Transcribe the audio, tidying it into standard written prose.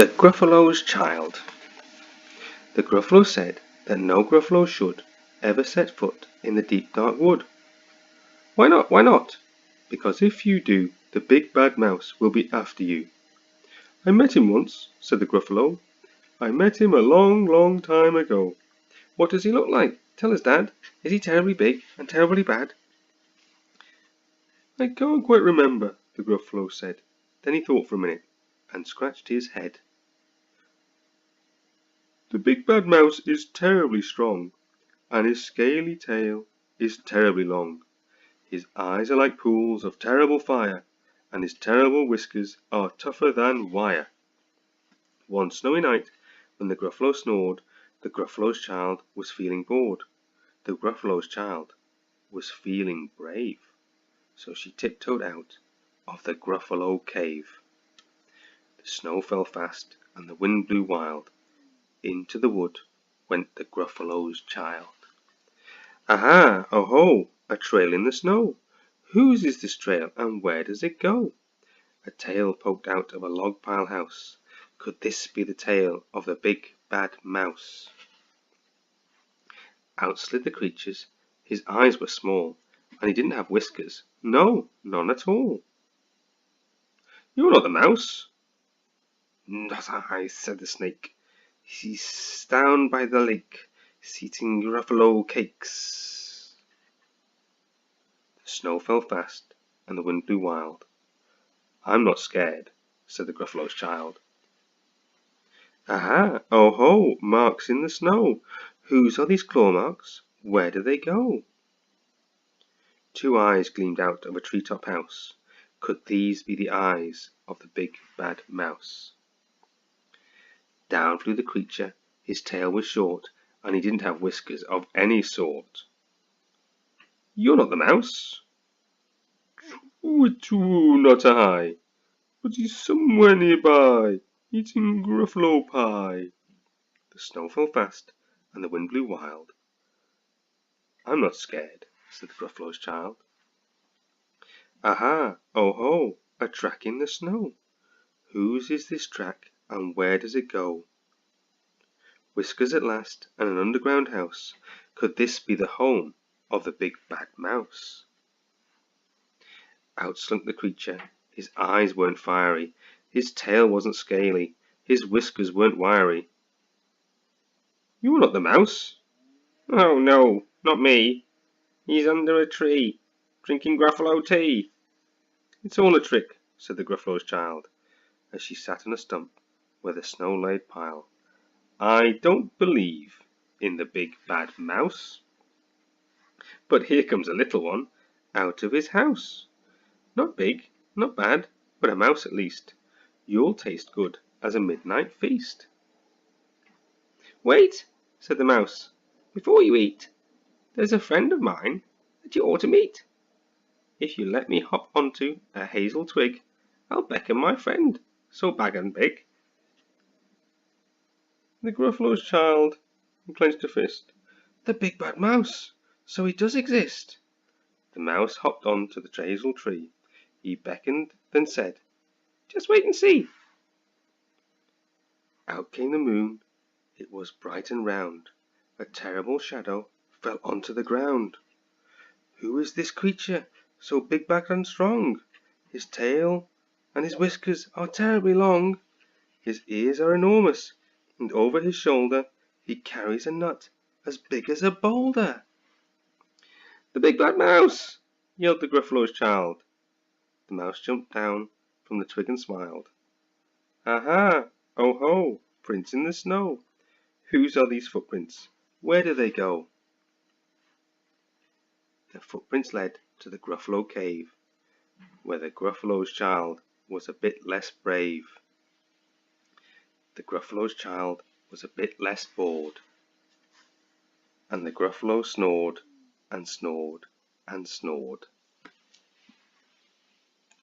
The Gruffalo's Child. The Gruffalo said that no Gruffalo should ever set foot in the deep dark wood. Why not? Why not? Because if you do, the big bad mouse will be after you. I met him once, said the Gruffalo. I met him a long, long time ago. What does he look like? Tell us, Dad. Is he terribly big and terribly bad? I can't quite remember, the Gruffalo said. Then he thought for a minute and scratched his head. The big bad mouse is terribly strong, and his scaly tail is terribly long. His eyes are like pools of terrible fire, and his terrible whiskers are tougher than wire. One snowy night, when the Gruffalo snored, the Gruffalo's child was feeling bored. The Gruffalo's child was feeling brave, so she tiptoed out of the Gruffalo cave. The snow fell fast, and the wind blew wild. Into the wood went the Gruffalo's child. Aha! Oh ho! A trail in the snow! Whose is this trail, and where does it go? A tail poked out of a log pile house. Could this be the tail of the big bad mouse? Out slid the creatures. His eyes were small, and he didn't have whiskers. No, none at all. You're not the mouse. Not I, said the snake. He's down by the lake, eating Gruffalo cakes. The snow fell fast, and the wind blew wild. I'm not scared, said the Gruffalo's child. Aha! Oh ho! Marks in the snow! Whose are these claw marks? Where do they go? Two eyes gleamed out of a treetop house. Could these be the eyes of the big bad mouse? Down flew the creature. His tail was short, and he didn't have whiskers of any sort. You're not the mouse. Choo, not I, but he's somewhere nearby, eating Gruffalo pie. The snow fell fast, and the wind blew wild. I'm not scared, said the Gruffalo's child. Aha! Oh ho! A track in the snow. Whose is this track, and where does it go? Whiskers at last, and an underground house. Could this be the home of the big bad mouse? Out slunk the creature. His eyes weren't fiery, his tail wasn't scaly, his whiskers weren't wiry. You're not the mouse. Oh no, not me. He's under a tree, drinking Gruffalo tea. It's all a trick, said the Gruffalo's child, as she sat on a stump where the snow lay piled. I don't believe in the big bad mouse. But here comes a little one out of his house. Not big, not bad, but a mouse at least. You'll taste good as a midnight feast. Wait, said the mouse, before you eat. There's a friend of mine that you ought to meet. If you let me hop onto a hazel twig, I'll beckon my friend, so bag and big. The Gruffalo's child clenched a fist. The big bad mouse, so he does exist. The mouse hopped on to the hazel tree. He beckoned, then said, just wait and see. Out came the moon. It was bright and round. A terrible shadow fell onto the ground. Who is this creature, so big backed and strong? His tail and his whiskers are terribly long. His ears are enormous, and over his shoulder he carries a nut as big as a boulder. The big bad mouse, yelled the Gruffalo's child. The mouse jumped down from the twig and smiled. Aha! Oh ho! Prints in the snow. Whose are these footprints? Where do they go? The footprints led to the Gruffalo cave, where the Gruffalo's child was a bit less brave. The Gruffalo's child was a bit less bored, and the Gruffalo snored and snored and snored.